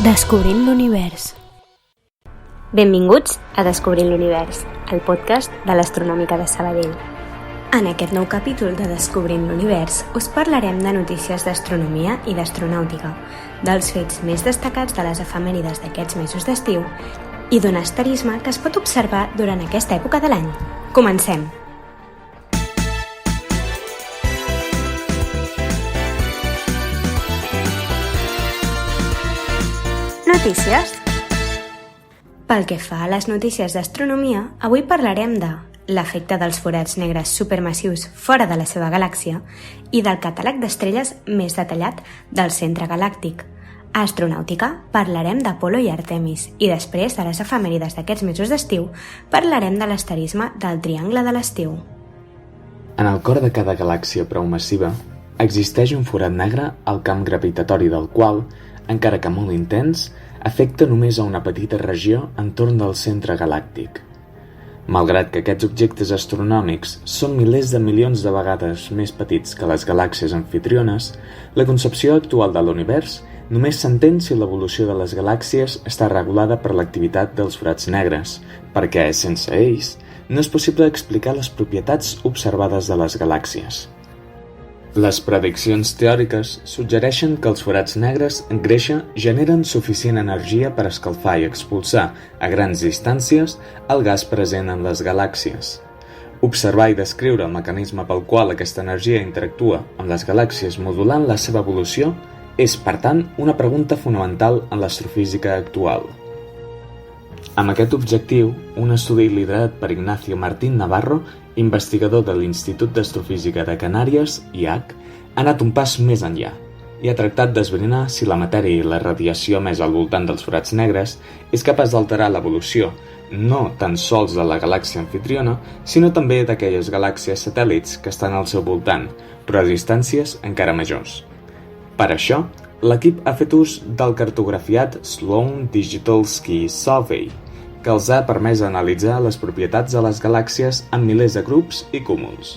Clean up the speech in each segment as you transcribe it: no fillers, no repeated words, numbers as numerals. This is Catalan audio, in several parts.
Descobrint l'univers. Benvinguts a Descobrint l'univers, el podcast de l'Astronòmica de Sabadell. En aquest nou capítol de Descobrint l'univers us parlarem de notícies d'astronomia i d'astronàutica, dels fets més destacats de les efemèrides d'aquests mesos d'estiu i d'un asterisme que es pot observar durant aquesta època de l'any. Comencem! Notícies. Pel que fa a les notícies d'astronomia, avui parlarem de l'efecte dels forats negres supermassius fora de la seva galàxia i del catàleg d'estrelles més detallat del centre galàctic. A astronàutica parlarem d'Apolo i Artemis i després de les efemèrides d'aquests mesos d'estiu parlarem de l'asterisme del Triangle de l'Estiu. En el cor de cada galàxia prou massiva existeix un forat negre al camp gravitatori del qual, encara que molt intens, afecta només a una petita regió entorn del centre galàctic. Malgrat que aquests objectes astronòmics són milers de milions de vegades més petits que les galàxies amfitriones, la concepció actual de l'univers només s'entén si l'evolució de les galàxies està regulada per l'activitat dels forats negres, perquè, sense ells, no és possible explicar les propietats observades de les galàxies. Les prediccions teòriques suggereixen que els forats negres en créixer generen suficient energia per escalfar i expulsar a grans distàncies el gas present en les galàxies. Observar i descriure el mecanisme pel qual aquesta energia interactua amb les galàxies modulant la seva evolució és, per tant, una pregunta fonamental en l'astrofísica actual. Amb aquest objectiu, un estudi liderat per Ignacio Martín Navarro, investigador de l'Institut d'Astrofísica de Canàries, IAC, ha anat un pas més enllà i ha tractat d'esbrinar si la matèria i la radiació més al voltant dels forats negres és capaç d'alterar l'evolució no tan sols de la galàxia amfitriona, sinó també d'aquelles galàxies satèl·lits que estan al seu voltant, però a distàncies encara majors. Per això, l'equip ha fet ús del cartografiat Sloan Digital Ski Survey, que els ha permès analitzar les propietats de les galàxies en milers de grups i cúmuls.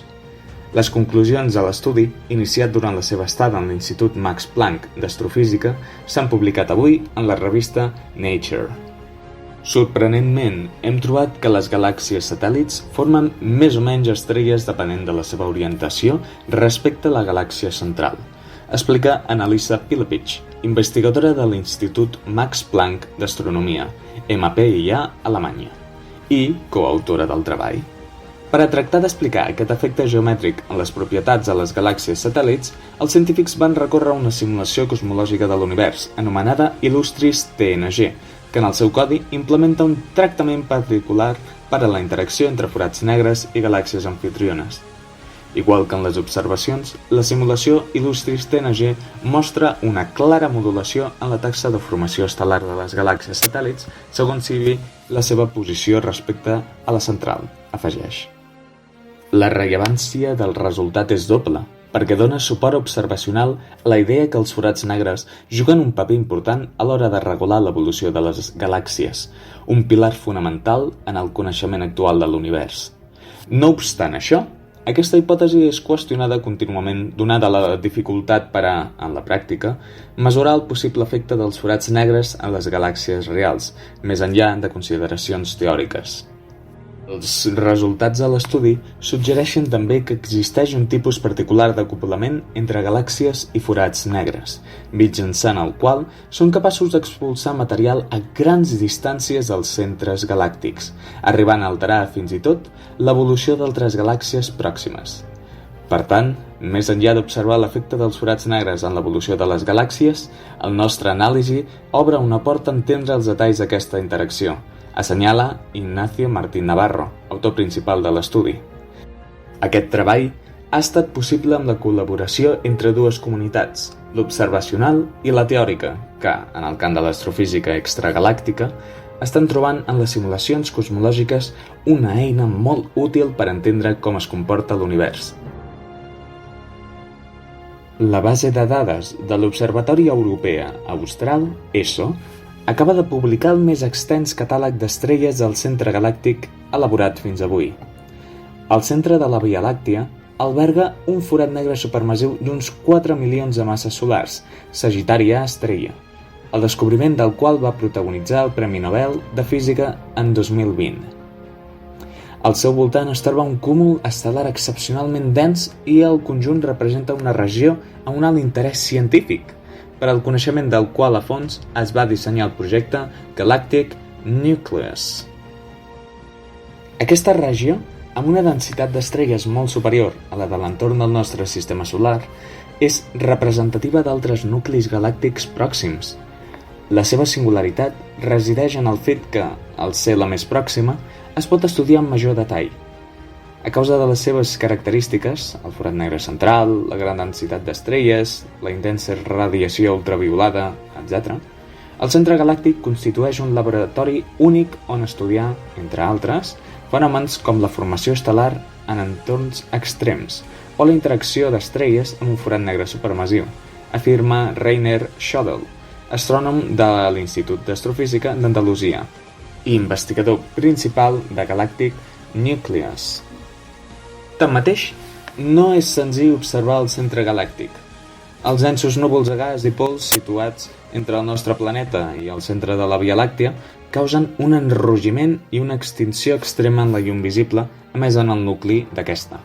Les conclusions de l'estudi, iniciat durant la seva estada en l'Institut Max Planck d'Astrofísica, s'han publicat avui en la revista Nature. Sorprenentment, hem trobat que les galàxies satèl·lits formen més o menys estrelles depenent de la seva orientació respecte a la galàxia central, explica Annalisa Pillepich, investigadora de l'Institut Max Planck d'Astronomia, MPIA, Alemanya, i coautora del treball. Per a tractar d'explicar aquest efecte geomètric en les propietats de les galàxies satèl·lits, els científics van recórrer a una simulació cosmològica de l'univers, anomenada Illustris TNG, que en el seu codi implementa un tractament particular per a la interacció entre forats negres i galàxies amfitriones. Igual que en les observacions, la simulació Illustris TNG mostra una clara modulació en la taxa de formació estel·lar de les galàxies satèl·lits segons sigui la seva posició respecte a la central, afegeix. La rellevància del resultat és doble, perquè dona suport observacional a la idea que els forats negres juguen un paper important a l'hora de regular l'evolució de les galàxies, un pilar fonamental en el coneixement actual de l'univers. No obstant això, aquesta hipòtesi és qüestionada contínuament donada la dificultat per a, en la pràctica, mesurar el possible efecte dels forats negres en les galàxies reals, més enllà de consideracions teòriques. Els resultats de l'estudi suggereixen també que existeix un tipus particular d'acoblament entre galàxies i forats negres, mitjançant el qual són capaços d'expulsar material a grans distàncies dels centres galàctics, arribant a alterar fins i tot l'evolució d'altres galàxies pròximes. Per tant, més enllà d'observar l'efecte dels forats negres en l'evolució de les galàxies, el nostre anàlisi obre una porta a entendre els detalls d'aquesta interacció, assenyala Ignacio Martín Navarro, autor principal de l'estudi. Aquest treball ha estat possible amb la col·laboració entre dues comunitats, l'observacional i la teòrica, que, en el camp de l'astrofísica extragalàctica, estan trobant en les simulacions cosmològiques una eina molt útil per entendre com es comporta l'univers. La base de dades de l'Observatori Europea Austral, ESO, acaba de publicar el més extens catàleg d'estrelles del centre galàctic elaborat fins avui. El centre de la Via Làctia alberga un forat negre supermassiu d'uns 4 milions de masses solars, Sagittaria Estrella, el descobriment del qual va protagonitzar el Premi Nobel de Física en 2020. Al seu voltant es troba un cúmul estel·lar excepcionalment dens i el conjunt representa una regió amb un alt interès científic, per al coneixement del qual a fons es va dissenyar el projecte Galactic Nucleus. Aquesta regió, amb una densitat d'estrelles molt superior a la de l'entorn del nostre sistema solar, és representativa d'altres nuclis galàctics pròxims. La seva singularitat resideix en el fet que, al ser la més pròxima, es pot estudiar amb major detall. A causa de les seves característiques, el forat negre central, la gran densitat d'estrelles, la intensa radiació ultraviolada, etc., el centre galàctic constitueix un laboratori únic on estudiar, entre altres, fenòmens com la formació estel·lar en entorns extrems o la interacció d'estrelles amb un forat negre supermassiu, afirma Rainer Schödel, astrònom de l'Institut d'Astrofísica d'Andalusia i investigador principal de Galactic Nucleus. Tanmateix, no és senzill observar el centre galàctic. Els densos núvols de gas i pols situats entre el nostre planeta i el centre de la Via Làctia causen un enrogiment i una extinció extrema en la llum visible, a més en el nucli d'aquesta.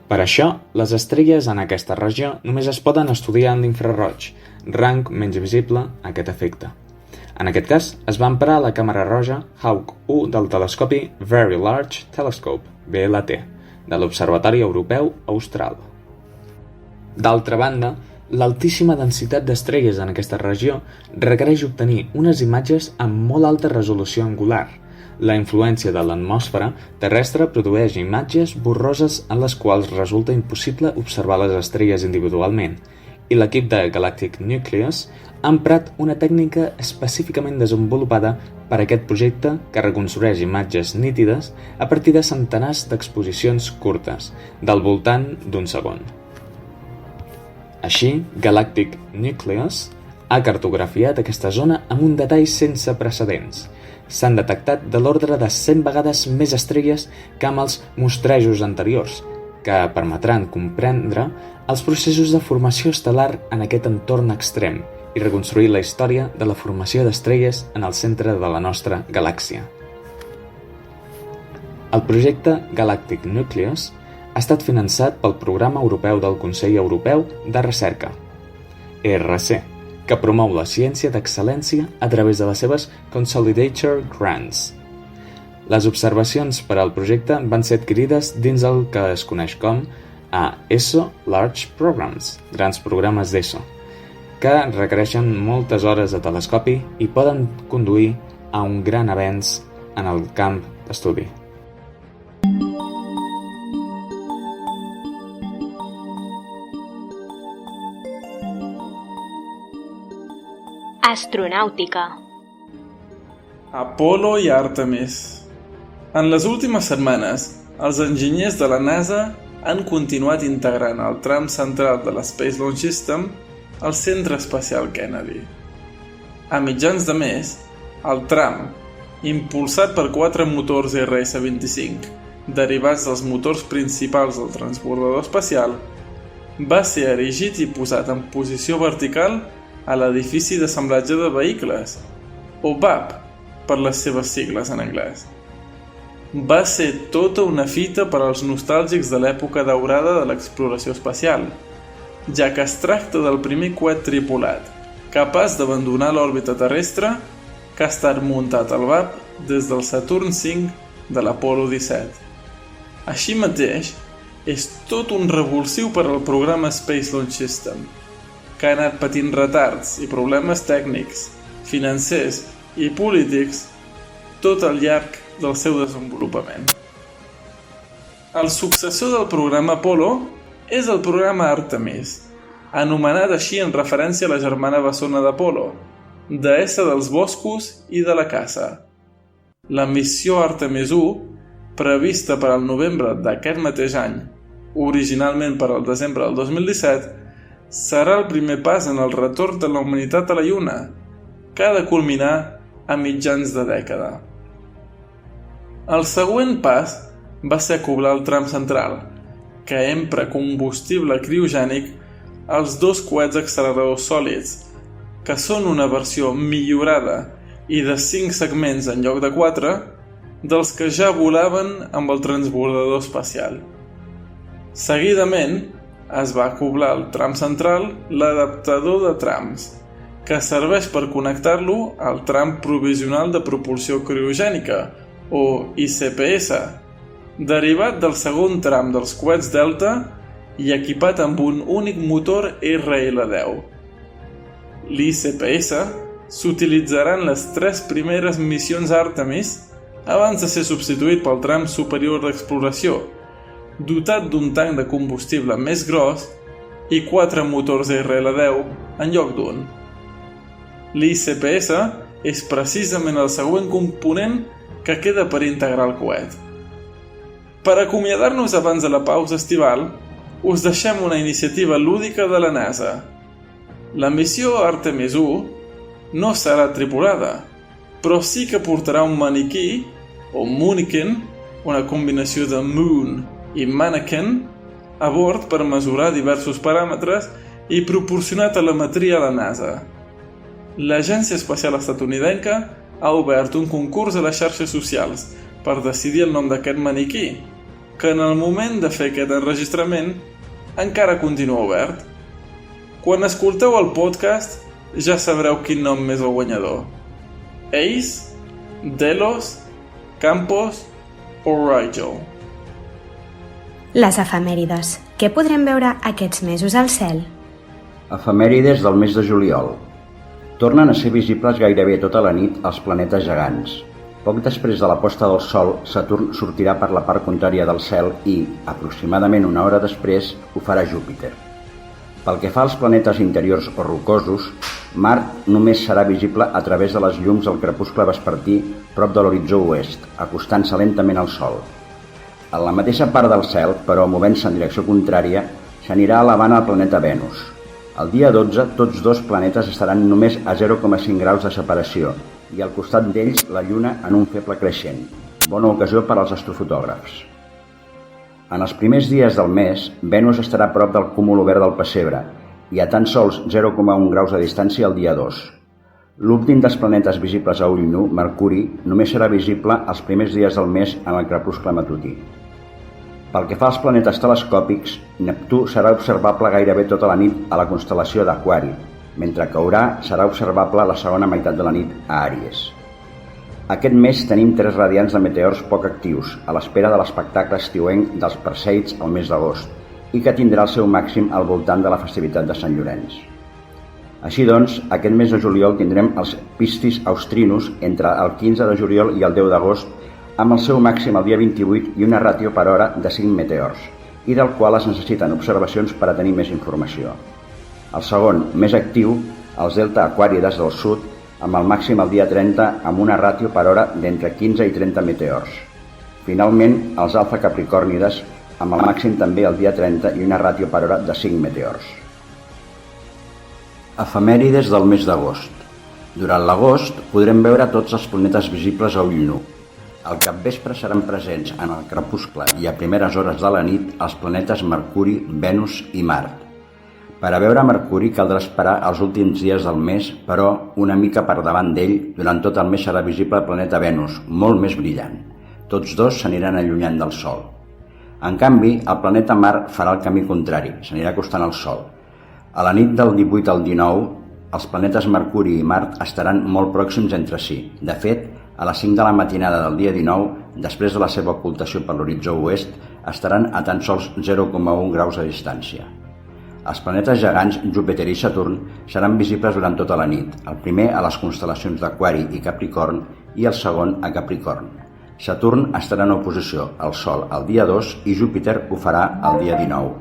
Per això, les estrelles en aquesta regió només es poden estudiar en l'infraroig, rang menys visible a aquest efecte. En aquest cas, es va emprar la càmera roja Hawk 1 del telescopi Very Large Telescope, VLT, de l'Observatori Europeu Austral. D'altra banda, l'altíssima densitat d'estrelles en aquesta regió requereix obtenir unes imatges amb molt alta resolució angular. La influència de l'atmosfera terrestre produeix imatges borroses en les quals resulta impossible observar les estrelles individualment, i l'equip de Galactic Nucleus ha emprat una tècnica específicament desenvolupada per a aquest projecte que reconstrueix imatges nítides a partir de centenars d'exposicions curtes, del voltant d'un segon. Així, Galactic Nucleus ha cartografiat aquesta zona amb un detall sense precedents. S'han detectat de l'ordre de 100 vegades més estrelles que amb els mostrejos anteriors, que permetran comprendre els processos de formació estel·lar en aquest entorn extrem i reconstruir la història de la formació d'estrelles en el centre de la nostra galàxia. El projecte Galactic Nucleus ha estat finançat pel Programa Europeu del Consell Europeu de Recerca, ERC, que promou la ciència d'excel·lència a través de les seves Consolidator Grants. Les observacions per al projecte van ser adquirides dins el que es coneix com a ESO Large Programs, grans programes d'ESO, que requereixen moltes hores de telescopi i poden conduir a un gran avenç en el camp d'estudi. Astronàutica. Apolo i Àrtemis. En les últimes setmanes, els enginyers de la NASA han continuat integrant el tram central de l'Space Launch System al Centre Espacial Kennedy. A mitjans de mes, el tram, impulsat per 4 motors RS-25, derivats dels motors principals del transbordador espacial, va ser erigit i posat en posició vertical a l'edifici d'assemblatge de vehicles, o VAP, per les seves sigles en anglès. Va ser tota una fita per als nostàlgics de l'època daurada de l'exploració espacial, ja que es tracta del primer coet tripulat, capaç d'abandonar l'òrbita terrestre que ha estat muntat al VAP des del Saturn V de l'Apollo 17. Així mateix, és tot un revulsiu per al programa Space Launch System, que ha anat patint retards i problemes tècnics, financers i polítics tot al llarg del seu desenvolupament. El successor del programa Apollo és el programa Àrtemis, anomenat així en referència a la germana bessona d'Apol·lo, deessa dels boscos i de la caça. La missió Àrtemis 1, prevista per al novembre d'aquest mateix any, originalment per al desembre del 2017, serà el primer pas en el retorn de la humanitat a la Lluna, que ha de culminar a mitjans de dècada. El següent pas va ser acoblar el tram central, que empra combustible criogènic als 2 coets acceleradors sòlids, que són una versió millorada i de 5 segments en lloc de 4, dels que ja volaven amb el transbordador espacial. Seguidament, es va acoblar al tram central l'adaptador de trams, que serveix per connectar-lo al tram provisional de propulsió criogènica, o ICPS, derivat del segon tram dels coets Delta i equipat amb un únic motor RL-10. L'ICPS s'utilitzarà en les 3 primeres missions Artemis abans de ser substituït pel tram superior d'exploració, dotat d'un tanc de combustible més gros i 4 motors RL-10 en lloc d'un. L'ICPS és precisament el següent component que queda per integrar el coet. Per acomiadar-nos abans de la pausa estival, us deixem una iniciativa lúdica de la NASA. La missió Artemis 1 no serà tripulada, però sí que portarà un maniquí, o Moonikin, una combinació de Moon i Mannequin, a bord per mesurar diversos paràmetres i proporcionar telemetria a la NASA. L'Agència Espacial Estatunidenca ha obert un concurs a les xarxes socials per decidir el nom d'aquest maniquí, que en el moment de fer aquest enregistrament encara continua obert. Quan escolteu el podcast ja sabreu quin nom és el guanyador. Ace, Delos, Campos o Rigel. Les efemèrides. Què podrem veure aquests mesos al cel? Efemèrides del mes de juliol. Tornen a ser visibles gairebé tota la nit els planetes gegants. Poc després de la posta del Sol, Saturn sortirà per la part contrària del cel i, aproximadament una hora després, ho farà Júpiter. Pel que fa als planetes interiors o rocosos, Mart només serà visible a través de les llums del crepuscle vespertí prop de l'horitzó oest, acostant-se lentament al Sol. A la mateixa part del cel, però movent-se en direcció contrària, s'anirà elevant el planeta Venus. El dia 12, tots dos planetes estaran només a 0,5 graus de separació i al costat d'ells la Lluna en un feble creixent. Bona ocasió per als astrofotògrafs. En els primers dies del mes, Venus estarà a prop del cúmul obert del pessebre i a tan sols 0,1 graus de distància el dia 2. L'últim dels planetes visibles a ull nu, Mercuri, només serà visible els primers dies del mes en el crepuscle matutí. Pel que fa als planetes telescòpics, Neptú serà observable gairebé tota la nit a la constel·lació d'Aquari, mentre que Urà serà observable la segona meitat de la nit a Àries. Aquest mes tenim 3 radiants de meteors poc actius, a l'espera de l'espectacle estiuenc dels Perseids al mes d'agost, i que tindrà el seu màxim al voltant de la festivitat de Sant Llorenç. Així doncs, aquest mes de juliol tindrem els Piscis Austrinus entre el 15 de juliol i el 10 d'agost, amb el seu màxim el dia 28 i una ràtio per hora de 5 meteors, i del qual es necessiten observacions per a tenir més informació. El segon, més actiu, els Delta Aquàrides del sud, amb el màxim el dia 30 amb una ràtio per hora d'entre 15 i 30 meteors. Finalment, els Alfa Capricòrnides, amb el màxim també el dia 30 i una ràtio per hora de 5 meteors. Efemèrides del mes d'agost. Durant l'agost podrem veure tots els planetes visibles a ull nu. Al capvespre seran presents en el crepuscle i a primeres hores de la nit els planetes Mercuri, Venus i Mart. Per a veure Mercuri caldrà esperar els últims dies del mes, però una mica per davant d'ell, durant tot el mes serà visible el planeta Venus, molt més brillant. Tots dos s'aniran allunyant del Sol. En canvi, el planeta Mart farà el camí contrari, s'anirà acostant al Sol. A la nit del 18 al 19, els planetes Mercuri i Mart estaran molt pròxims entre si. De fet, a les 5 de la matinada del dia 19, després de la seva ocultació per l'horitzó oest, estaran a tan sols 0,1 graus de distància. Els planetes gegants Júpiter i Saturn seran visibles durant tota la nit, el primer a les constel·lacions d'Aquari i Capricorn i el segon a Capricorn. Saturn estarà en oposició al Sol el dia 2 i Júpiter ho farà el dia 19.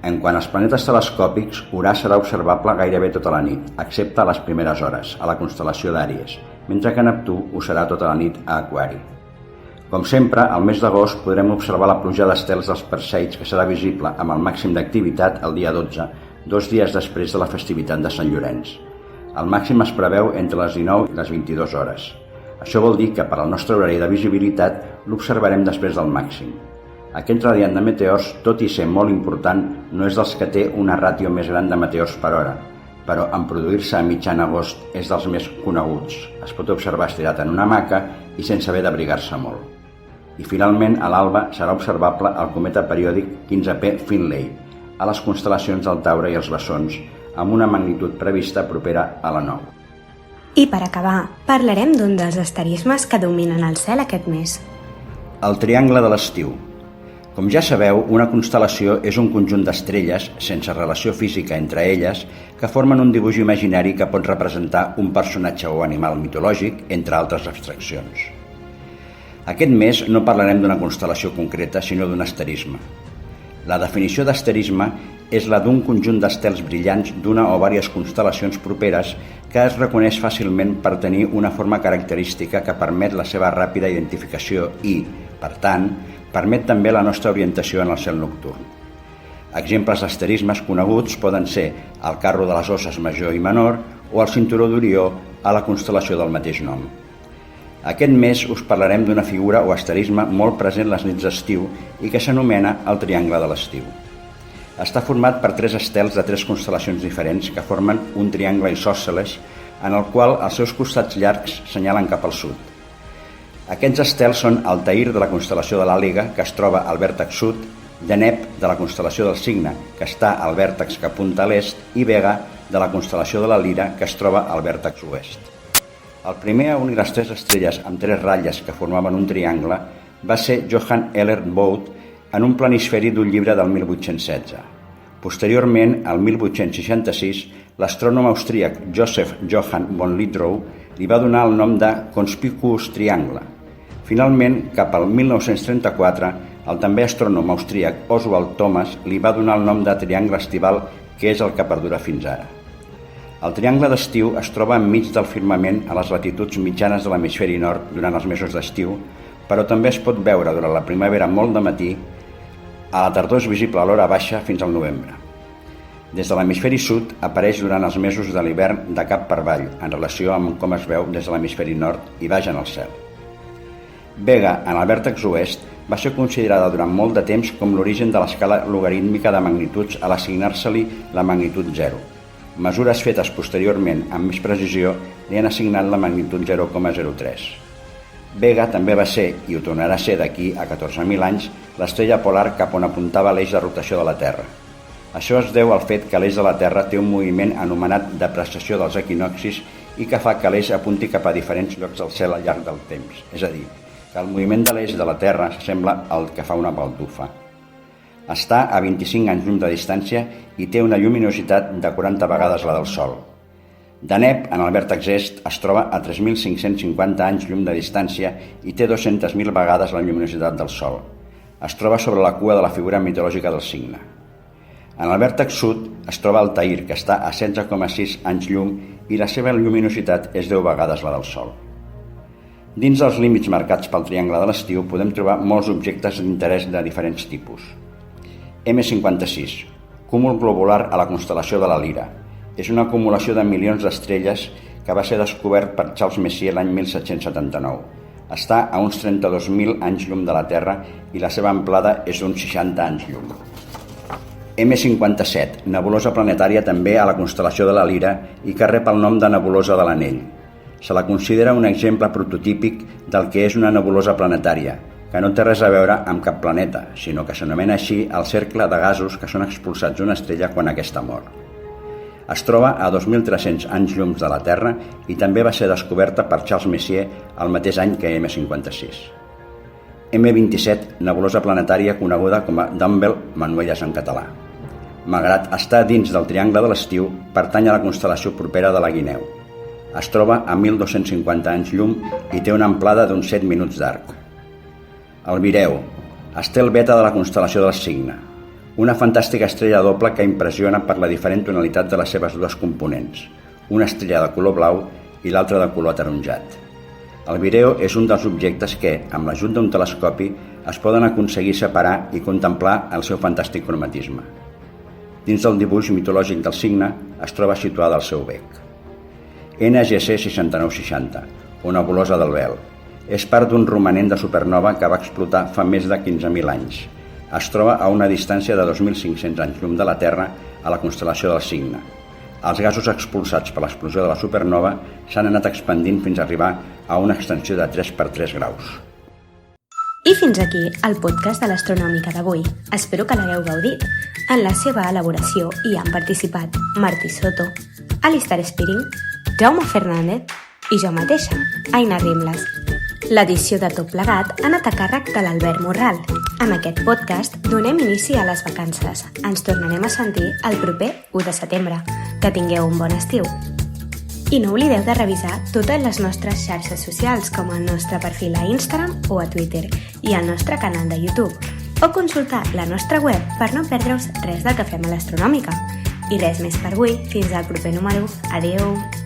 En quant als planetes telescòpics, Urà serà observable gairebé tota la nit, excepte a les primeres hores, a la constel·lació d'Àries, mentre que Neptú ho serà tota la nit a Aquari. Com sempre, al mes d'agost podrem observar la pluja d'estels dels Perseids, que serà visible amb el màxim d'activitat el dia 12, 2 dies després de la festivitat de Sant Llorenç. El màxim es preveu entre les 19 i les 22 hores. Això vol dir que per al nostre horari de visibilitat l'observarem després del màxim. Aquest radiant de meteors, tot i ser molt important, no és dels que té una ràtio més gran de meteors per hora. però en produir-se a mitjan agost és dels més coneguts. Es pot observar estirat en una hamaca i sense haver d'abrigar-se molt. I finalment, a l'alba, serà observable el cometa periòdic 15P Finlay, a les constel·lacions del Taure i els Bessons, amb una magnitud prevista propera a la 9. I per acabar, parlarem d'un dels asterismes que dominen el cel aquest mes. El triangle de l'estiu. Com ja sabeu, una constel·lació és un conjunt d'estrelles, sense relació física entre elles, que formen un dibuix imaginari que pot representar un personatge o animal mitològic, entre altres abstraccions. Aquest mes no parlarem d'una constel·lació concreta, sinó d'un asterisme. La definició d'asterisme és la d'un conjunt d'estels brillants d'una o diverses constel·lacions properes que es reconeix fàcilment per tenir una forma característica que permet la seva ràpida identificació i, per tant, permet també la nostra orientació en el cel nocturn. Exemples d'asterismes coneguts poden ser el carro de les Osses major i menor o el cinturó d'Orió a la constel·lació del mateix nom. Aquest mes us parlarem d'una figura o asterisme molt present les nits d'estiu i que s'anomena el triangle de l'estiu. Està format per 3 estels de 3 constel·lacions diferents que formen un triangle isòsceles en el qual els seus costats llargs senyalen cap al sud. Aquests estels són Altair de la constel·lació de l'Àliga, que es troba al vèrtex sud, Deneb de la constel·lació del Cigne, que està al vèrtex que apunta a l'est, i Vega de la constel·lació de la Lira, que es troba al vèrtex oest. El primer a unir les 3 estrelles amb 3 ratlles que formaven un triangle va ser Johann Elert Bode en un planisferi d'un llibre del 1816. Posteriorment, al 1866, l'astrònom austríac Joseph Johann von Littrow li va donar el nom de Conspicuous Triangle. Finalment, cap al 1934, el també astrònom austríac Oswald Thomas li va donar el nom de triangle estival, que és el que perdura fins ara. El triangle d'estiu es troba enmig del firmament a les latituds mitjanes de l'hemisferi nord durant els mesos d'estiu, però també es pot veure durant la primavera molt de matí, a la tardor és visible a l'hora baixa fins al novembre. Des de l'hemisferi sud apareix durant els mesos de l'hivern de cap per avall, en relació amb com es veu des de l'hemisferi nord i baix en el cel. Vega, en el vèrtex oest, va ser considerada durant molt de temps com l'origen de l'escala logarítmica de magnituds a l'assignar-se-li la magnitud 0. Mesures fetes posteriorment amb més precisió li han assignat la magnitud 0,03. Vega també va ser, i ho tornarà a ser d'aquí a 14.000 anys, l'estrella polar cap on apuntava l'eix de rotació de la Terra. Això es deu al fet que l'eix de la Terra té un moviment anomenat depreciació dels equinoccis i que fa que l'eix apunti cap a diferents llocs del cel al llarg del temps. És a dir, que el moviment de l'eix de la Terra sembla el que fa una baldufa. Està a 25 anys llum de distància i té una lluminositat de 40 vegades la del Sol. Deneb, en el vèrtex est, es troba a 3.550 anys llum de distància i té 200.000 vegades la lluminositat del Sol. Es troba sobre la cua de la figura mitològica del Cigne. En el vèrtex sud es troba Altair, que està a 16,6 anys llum i la seva lluminositat és 10 vegades la del Sol. Dins dels límits marcats pel triangle de l'estiu podem trobar molts objectes d'interès de diferents tipus. M56, cúmul globular a la constel·lació de la Lira. És una acumulació de milions d'estrelles que va ser descobert per Charles Messier l'any 1779. Està a uns 32.000 anys llum de la Terra i la seva amplada és d'uns 60 anys llum. M57, nebulosa planetària també a la constel·lació de la Lira i que rep el nom de nebulosa de l'Anell. Se la considera un exemple prototípic del que és una nebulosa planetària, que no té res a veure amb cap planeta, sinó que s'anomena així el cercle de gasos que són expulsats d'una estrella quan aquesta mor. Es troba a 2.300 anys llums de la Terra i també va ser descoberta per Charles Messier el mateix any que M56. M27, nebulosa planetària coneguda com a Dumbbell Manuelles en català. Malgrat estar dins del triangle de l'estiu, pertany a la constel·lació propera de la Guineu. Es troba a 1.250 anys llum i té una amplada d'uns 7 minuts d'arc. El Vireu, estel beta de la constel·lació del Cigne. Una fantàstica estrella doble que impressiona per la diferent tonalitat de les seves dues components, una estrella de color blau i l'altra de color ataronjat. El Vireo és un dels objectes que, amb l'ajut d'un telescopi, es poden aconseguir separar i contemplar el seu fantàstic cromatisme. Dins del dibuix mitològic del Cigne es troba situada al seu bec. NGC 6960, o nebulosa del Vel. És part d'un romanent de supernova que va explotar fa més de 15.000 anys. Es troba a una distància de 2.500 anys llum de la Terra a la constel·lació del Cigne. Els gasos expulsats per l'explosió de la supernova s'han anat expandint fins a arribar a una extensió de 3 per 3 graus. I fins aquí el podcast de l'Astronòmica d'avui. Espero que l'hagueu gaudit. En la seva elaboració hi han participat Martí Soto, Alistair Spiring, Jaume Fernández i jo mateixa, Aina Rimles. L'edició de tot plegat ha anat a càrrec de l'Albert Morral. Amb aquest podcast donem inici a les vacances. Ens tornarem a sentir el proper 1 de setembre. Que tingueu un bon estiu. I no oblideu de revisar totes les nostres xarxes socials, com el nostre perfil a Instagram o a Twitter i el nostre canal de YouTube, o consultar la nostra web per no perdre'us res del que fem a l'Astronòmica. I res més per avui, fins al proper número. Adeu!